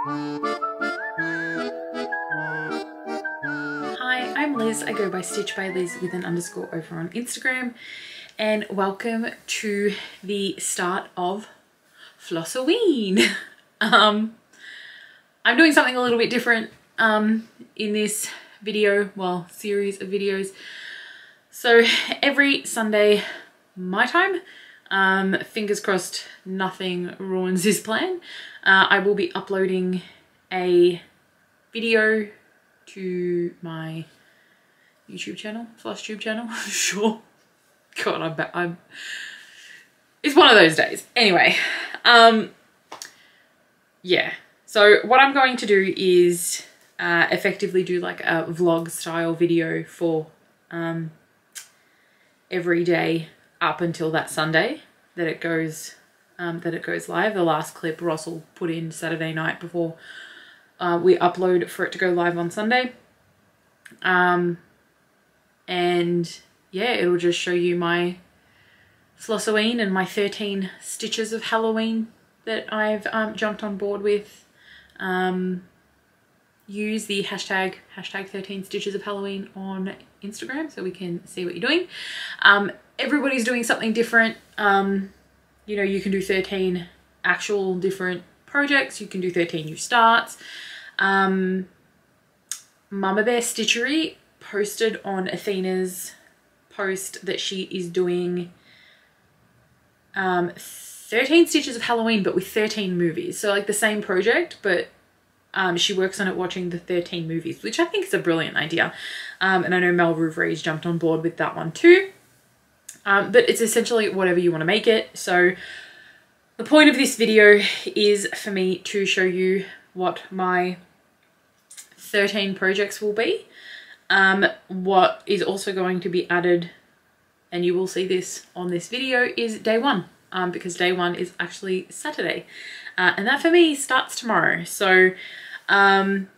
Hi, I'm Liz. I go by Stitch by Liz with an underscore over on Instagram, and welcome to the start of Flossoween. I'm doing something a little bit different in this video, well, series of videos. So every Sunday, my time, fingers crossed nothing ruins this plan, I will be uploading a video to my YouTube channel, FlossTube channel. Sure. God, I'm it's one of those days. Anyway, yeah. So what I'm going to do is effectively do like a vlog style video for every day up until that Sunday that it goes live. The last clip Ross will put in Saturday night before we upload for it to go live on Sunday. And yeah, it'll just show you my Flossoween and my 13 stitches of Halloween that I've jumped on board with. Use the hashtag 13 stitches of Halloween on Instagram so we can see what you're doing. Everybody's doing something different. You know, you can do 13 actual different projects. You can do 13 new starts. Mama Bear Stitchery posted on Athena's post that she is doing 13 stitches of Halloween but with 13 movies. So like the same project, but she works on it watching the 13 movies, which I think is a brilliant idea. And I know Mel Rouvree's jumped on board with that one too. But it's essentially whatever you want to make it. So the point of this video is for me to show you what my 13 projects will be. What is also going to be added, and you will see this on this video, is day one, because day one is actually Saturday. And that for me starts tomorrow. So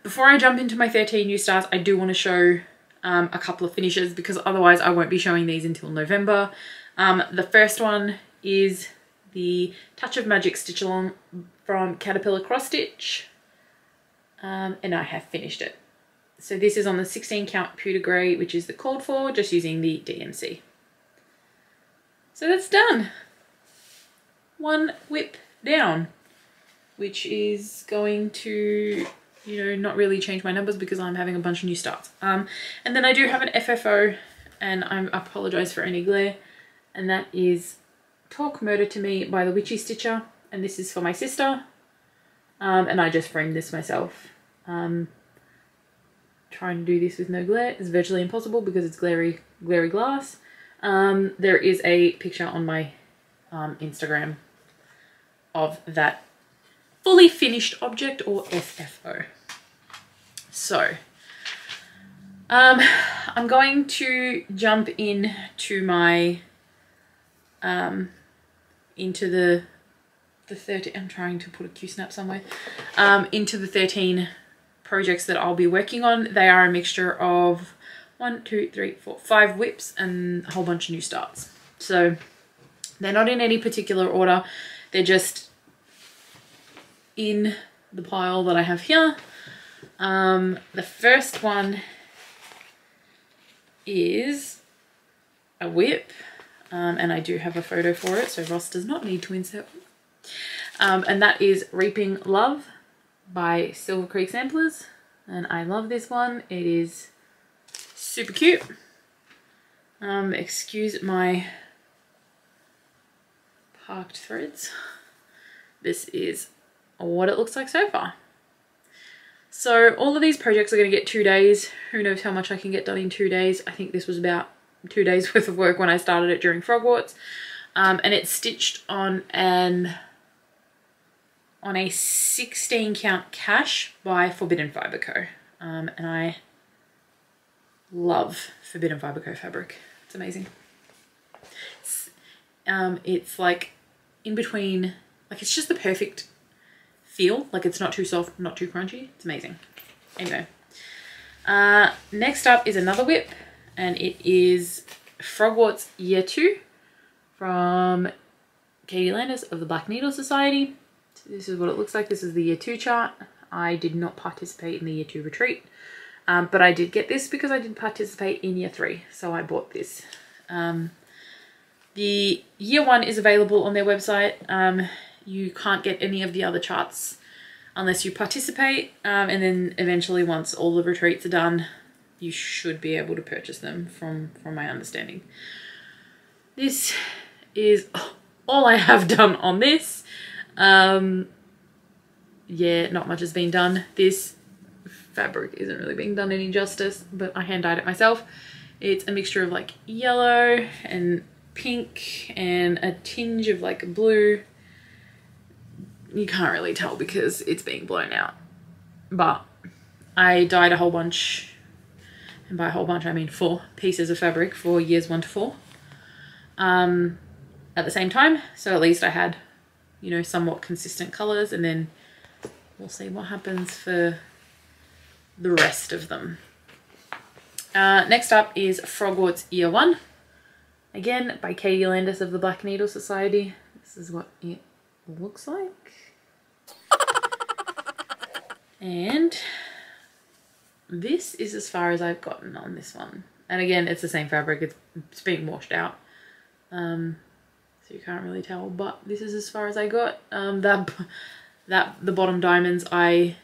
before I jump into my 13 new starts, I do want to show a couple of finishes, because otherwise I won't be showing these until November. The first one is the Touch of Magic Stitch Along from Caterpillar Cross Stitch, and I have finished it. So this is on the 16 count pewter grey, which is the called for, just using the DMC. So that's done. One whip down, which is going to, you know, not really change my numbers because I'm having a bunch of new starts. And then I do have an FFO, and I apologise for any glare, and that is Talk Murder to Me by the Witchy Stitcher, and this is for my sister. And I just framed this myself. Trying to do this with no glare is virtually impossible because it's glary glass. There is a picture on my Instagram of that fully finished object, or FFO. So I'm going to jump in to my into the 13, I'm trying to put a Q snap somewhere, into the 13 projects that I'll be working on. They are a mixture of 5 whips and a whole bunch of new starts. So they're not in any particular order. They're just in the pile that I have here. The first one is a whip, and I do have a photo for it, so Ross does not need to insert one. And that is Reaping Love by Silver Creek Samplers, and I love this one. It is super cute. Excuse my parked threads. This is what it looks like so far. So all of these projects are going to get 2 days. Who knows how much I can get done in 2 days. I think this was about 2 days worth of work when I started it during Frogwarts. And it's stitched on a 16 count cache by Forbidden Fibre Co. And I love Forbidden Fibre Co fabric. It's amazing. It's like in between, like it's just the perfect feel. Like it's not too soft, not too crunchy. It's amazing. Anyway, next up is another whip, and it is Frogwarts Year 2 from Katie Landis of the Black Needle Society. So this is what it looks like. This is the Year 2 chart. I did not participate in the year 2 retreat, but I did get this because I did participate in year 3, so I bought this. The year 1 is available on their website. You can't get any of the other charts unless you participate, and then eventually once all the retreats are done, you should be able to purchase them from my understanding. This is all I have done on this. Yeah, not much has been done. This fabric isn't really being done any justice, but I hand dyed it myself. It's a mixture of like yellow and pink and a tinge of like blue. You can't really tell because it's being blown out, but I dyed a whole bunch, and by a whole bunch I mean 4 pieces of fabric for years 1 to 4 at the same time, so at least I had, you know, somewhat consistent colors, and then we'll see what happens for the rest of them. Next up is Frogwarts Year 1, again by Katie Landis of the Black Needle Society. This is what it looks like. And this is as far as I've gotten on this one. And again, it's the same fabric, it's being washed out. So you can't really tell, but this is as far as I got. The bottom diamonds I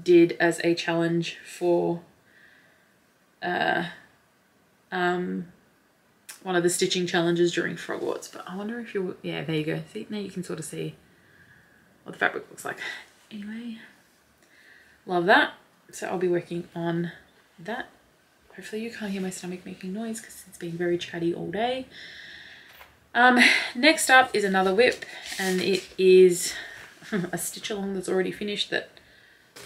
did as a challenge for one of the stitching challenges during Frogwarts, but I wonder if you'll, yeah, there you go. See, now you can sort of see what the fabric looks like. Anyway, love that. So I'll be working on that. Hopefully you can't hear my stomach making noise because it's been very chatty all day. Next up is another whip, and it is a stitch along that's already finished that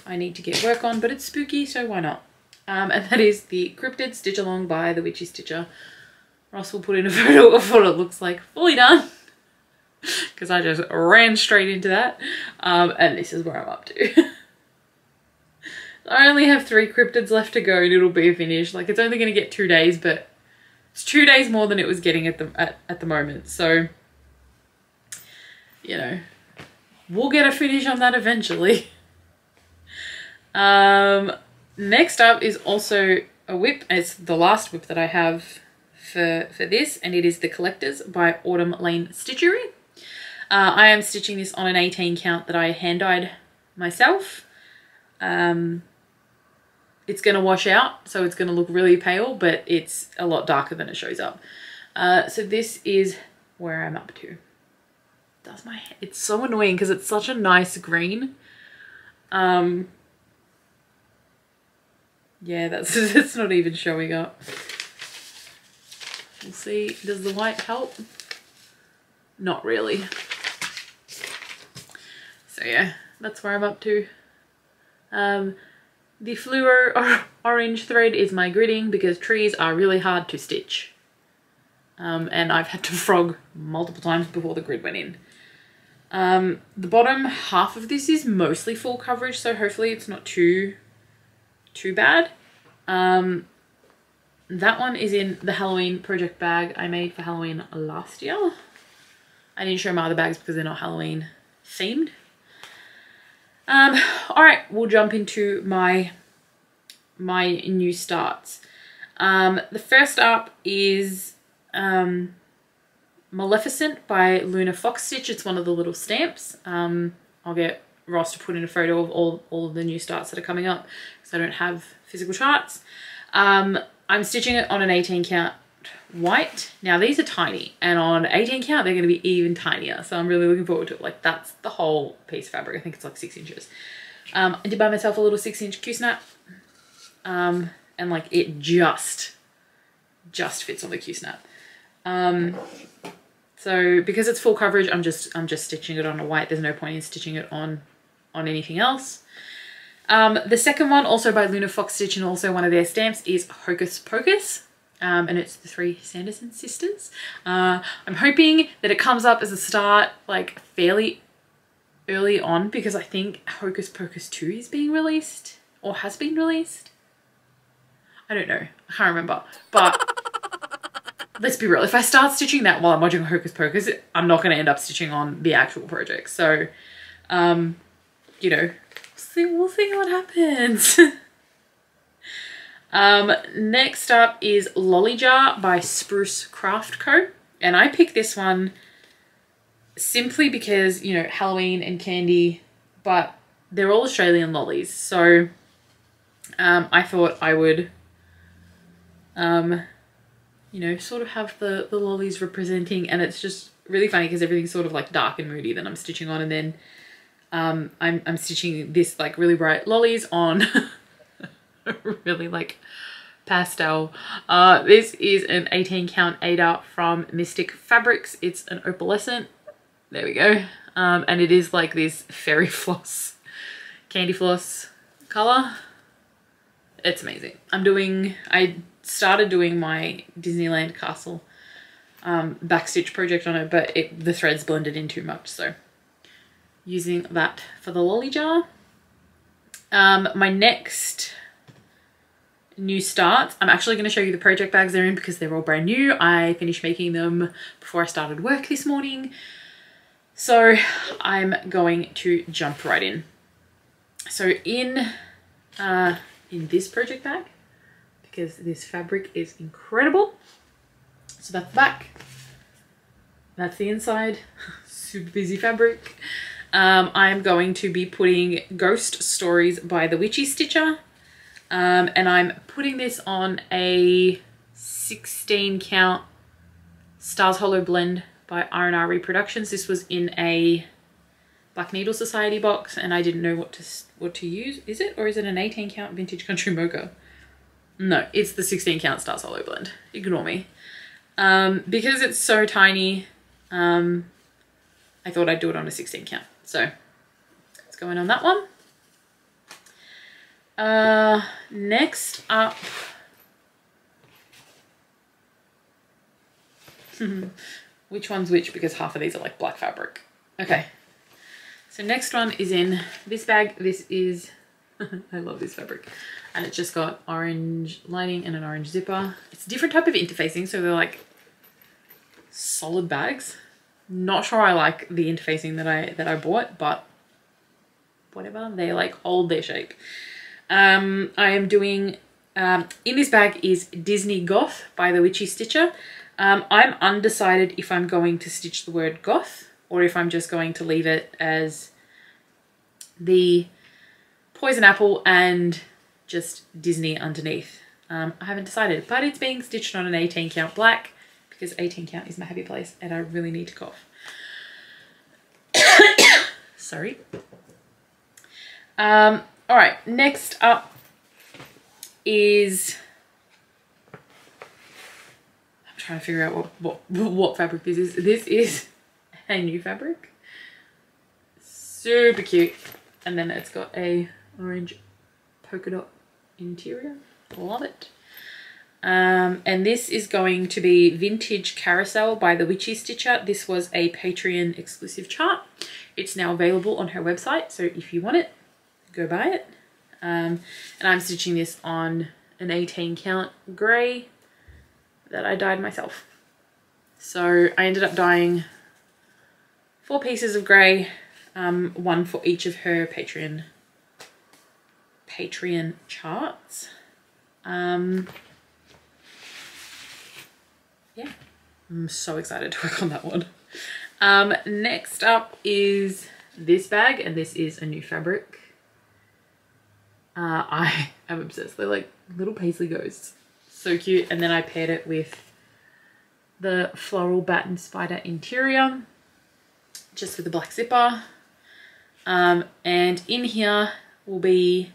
I need to get work on, but it's spooky, so why not? And that is the Cryptid Stitch Along by the Witchy Stitcher. Ross will put in a photo of what it looks like fully done, because I just ran straight into that. And this is where I'm up to. I only have 3 cryptids left to go and it'll be finished. Like, it's only going to get 2 days, but it's 2 days more than it was getting at the moment. So, you know, we'll get a finish on that eventually. Next up is also a whip. It's the last whip that I have for this, and it is the Collectors by Autumn Lane Stitchery. I am stitching this on an 18 count that I hand dyed myself. It's going to wash out, so it's going to look really pale, but it's a lot darker than it shows up. So this is where I'm up to. Does my hair, it's so annoying because it's such a nice green. Yeah, that's not even showing up. We'll see. Does the white help? Not really. So yeah, that's where I'm up to. The fluoro orange thread is my gridding because trees are really hard to stitch. And I've had to frog multiple times before the grid went in. The bottom half of this is mostly full coverage, so hopefully it's not too bad. That one is in the Halloween project bag I made for Halloween last year. I didn't show my other bags because they're not Halloween themed. All right, we'll jump into my new starts. The first up is Maleficent by Luna Fox Stitch. It's one of the little stamps. I'll get Ross to put in a photo of all of the new starts that are coming up because I don't have physical charts. I'm stitching it on an 18 count white. Now these are tiny, and on 18 count they're going to be even tinier, so I'm really looking forward to it. Like, that's the whole piece of fabric. I think it's like 6 inches. I did buy myself a little 6-inch Q-snap, and like it just fits on the Q-snap. So because it's full coverage, I'm just stitching it on a white. There's no point in stitching it on anything else. The second one, also by Luna Fox Stitch and also one of their stamps, is Hocus Pocus. And it's the 3 Sanderson sisters. I'm hoping that it comes up as a start like fairly early on, because I think Hocus Pocus 2 is being released or has been released. I don't know. I can't remember. But let's be real. If I start stitching that while I'm watching Hocus Pocus, I'm not going to end up stitching on the actual project. So, you know, we'll see what happens. Next up is Lolly Jar by Spruce Craft Co. And I picked this one simply because, you know, Halloween and candy, but they're all Australian lollies. So I thought I would, you know, sort of have the lollies representing, and it's just really funny because everything's sort of like dark and moody that I'm stitching on, and then I'm stitching this like really bright lollies on really like pastel. This is an 18 count Ada from Mystic Fabrics. It's an opalescent. There we go. And it is like this fairy floss, candy floss color. It's amazing. I started doing my Disneyland Castle backstitch project on it, but the threads blended in too much, so using that for the Lolly Jar. My next new starts, I'm actually going to show you the project bags they're in because they're all brand new. I finished making them before I started work this morning, so I'm going to jump right in. So in this project bag, because this fabric is incredible, so that's the back, that's the inside. Super busy fabric. I'm going to be putting Ghost Stories by the Witchy Stitcher, and I'm putting this on a 16 count Stars Hollow blend by R&R Reproductions. This was in a Black Needle Society box, and I didn't know what to use. Is it, or is it an 18 count Vintage Country Mocha? No, it's the 16 count Stars Hollow blend. Ignore me. Because it's so tiny, I thought I'd do it on a 16 count. So it's going on that one. Next up, which one's which, because half of these are like black fabric. Okay, so next one is in this bag. This is I love this fabric, and it's just got orange lining and an orange zipper. It's a different type of interfacing, so they're like solid bags. Not sure I like the interfacing that I bought, but whatever, they like hold their shape. I am doing in this bag is Disney Goth by the Witchy Stitcher. I'm undecided if I'm going to stitch the word goth or if I'm just going to leave it as the poison apple and just Disney underneath. I haven't decided, but it's being stitched on an 18 count black because 18 count is my happy place and I really need to cough. Sorry. All right, next up is, I'm trying to figure out what fabric this is. This is a new fabric. Super cute. And then it's got a orange polka dot interior. Love it. And this is going to be Vintage Carousel by the Witchy Stitcher. This was a Patreon exclusive chart. It's now available on her website, so if you want it, go buy it. And I'm stitching this on an 18 count grey that I dyed myself. So I ended up dyeing 4 pieces of grey, one for each of her Patreon charts. Yeah, I'm so excited to work on that one. Next up is this bag, and this is a new fabric. I am obsessed. They're like little paisley ghosts. So cute. And then I paired it with the floral bat and spider interior, just with the black zipper. And in here will be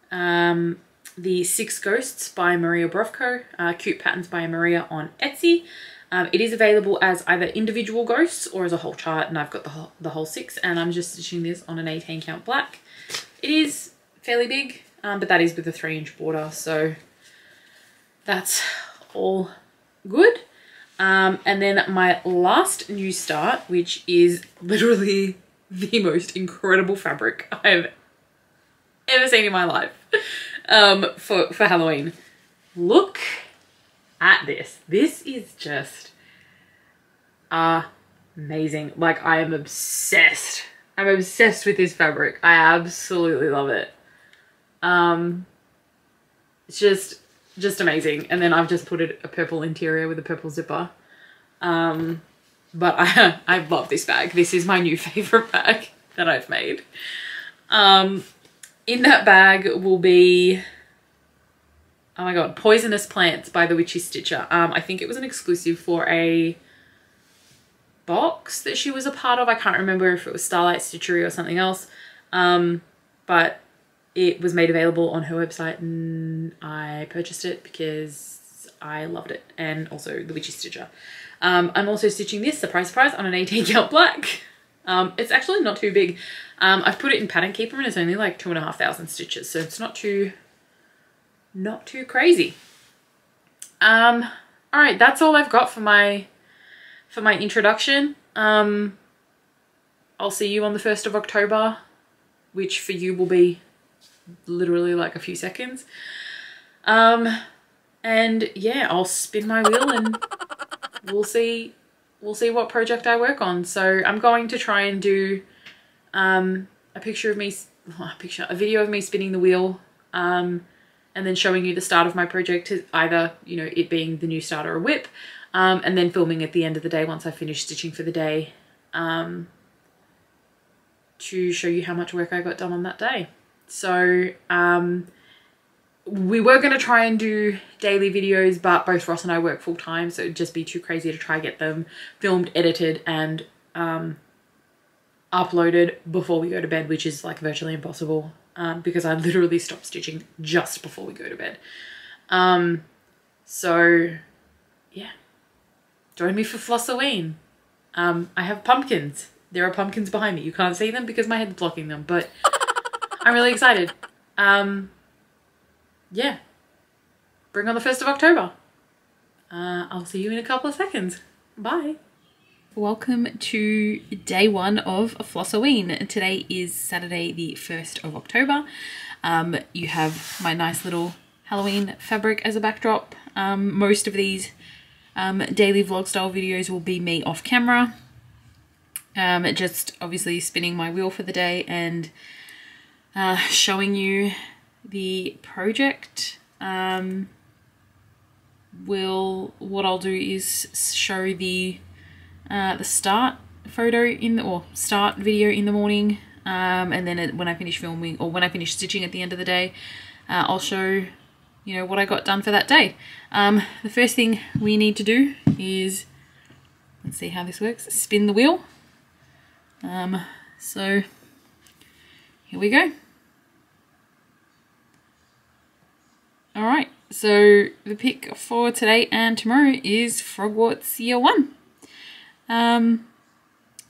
the 6 Ghosts by Maria Brovko, Cute Patterns by Maria on Etsy. It is available as either individual ghosts or as a whole chart, and I've got the whole 6, and I'm just stitching this on an 18 count black. It is fairly big, but that is with a 3-inch border, so that's all good. And then my last new start, which is literally the most incredible fabric I've ever seen in my life, for Halloween. Look at this. This is just amazing. Like, I am obsessed I'm obsessed with this fabric. I absolutely love it. It's just amazing. And then I've just put a purple interior with a purple zipper. But I love this bag. This is my new favorite bag that I've made. In that bag will be, oh my god, Poisonous Plants by the Witchy Stitcher. I think it was an exclusive for a box that she was a part of. I can't remember if it was Starlight Stitchery or something else. But it was made available on her website and I purchased it because I loved it. And also the Witchy Stitcher. I'm also stitching this, surprise, surprise, on an 18 count black. It's actually not too big. I've put it in Pattern Keeper and it's only like 2,500 stitches. So it's not too crazy. All right, that's all I've got for my introduction. I'll see you on the 1st of October, which for you will be literally like a few seconds. And yeah, I'll spin my wheel and we'll see what project I work on. So I'm going to try and do a video of me spinning the wheel, and then showing you the start of my project, either, you know, it being the new start or a whip, and then filming at the end of the day once I finish stitching for the day, to show you how much work I got done on that day. So we were going to try and do daily videos, but both Ross and I work full time, so it'd just be too crazy to try and get them filmed, edited, and uploaded before we go to bed, which is like virtually impossible, because I literally stop stitching just before we go to bed. So yeah, join me for Flossoween. I have pumpkins. There are pumpkins behind me. You can't see them because my head's blocking them, but I'm really excited. Yeah, bring on the 1st of October. I'll see you in a couple of seconds. Bye. Welcome to day 1 of Flossoween. Today is Saturday the 1st of October. You have my nice little Halloween fabric as a backdrop. Most of these daily vlog style videos will be me off camera. Just obviously spinning my wheel for the day and showing you the project. What I'll do is show the start photo start video in the morning, and then when I finish filming, or when I finish stitching at the end of the day, I'll show, you know, what I got done for that day. The first thing we need to do is, let's see how this works, spin the wheel. So here we go. All right, so the pick for today and tomorrow is Frogwarts Year 1.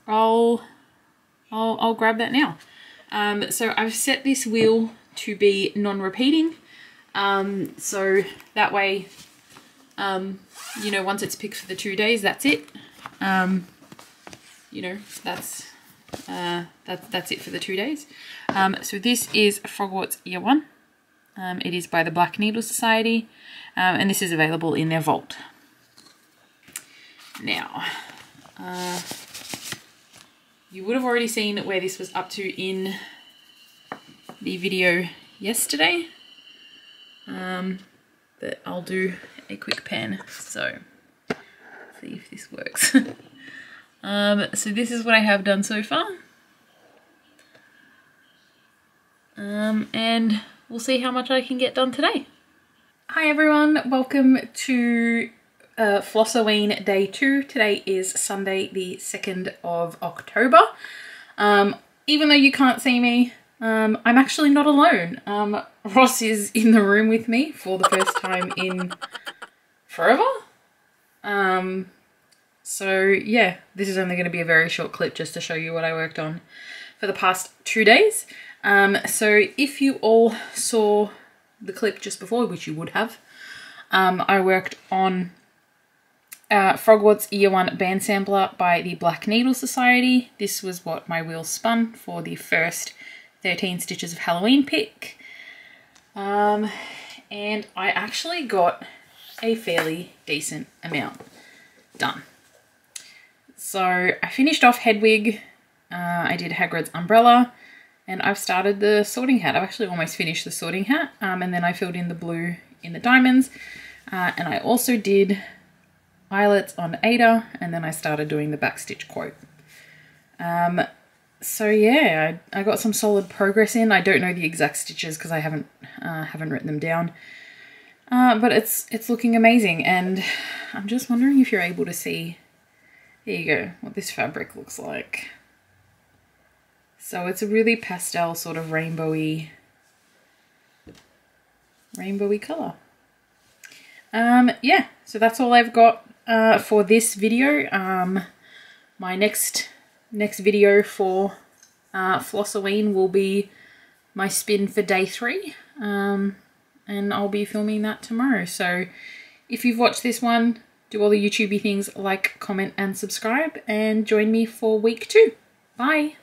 I'll grab that now. So I've set this wheel to be non-repeating, so that way, you know, once it's picked for the 2 days, that's it. You know, that's it for the 2 days. So this is Frogwarts Year 1. It is by the Black Needle Society, and this is available in their vault. Now, you would have already seen where this was up to in the video yesterday, but I'll do a quick pan, so see if this works. So this is what I have done so far, and we'll see how much I can get done today. Hi everyone, welcome to Flossoween Day 2. Today is Sunday the 2nd of October. Even though you can't see me, I'm actually not alone. Ross is in the room with me for the first time in forever. So yeah, this is only going to be a very short clip just to show you what I worked on for the past 2 days. So if you all saw the clip just before, which you would have, I worked on Frogwarts Year 1 Band Sampler by the Black Needle Society. This was what my wheel spun for the first 13 Stitches of Halloween pick. And I actually got a fairly decent amount done. So I finished off Hedwig, I did Hagrid's umbrella, and I've started the sorting hat. I've actually almost finished the sorting hat, and then I filled in the blue in the diamonds, and I also did eyelets on Ada, and then I started doing the backstitch quote. So yeah, I got some solid progress in. I don't know the exact stitches because I haven't written them down, but it's looking amazing, and I'm just wondering if you're able to see, there you go, what this fabric looks like. So it's a really pastel sort of rainbowy colour. Yeah, so that's all I've got for this video. My next video for Flossoween will be my spin for day 3, and I'll be filming that tomorrow. So if you've watched this one, do all the YouTubey things, like, comment and subscribe, and join me for week 2. Bye!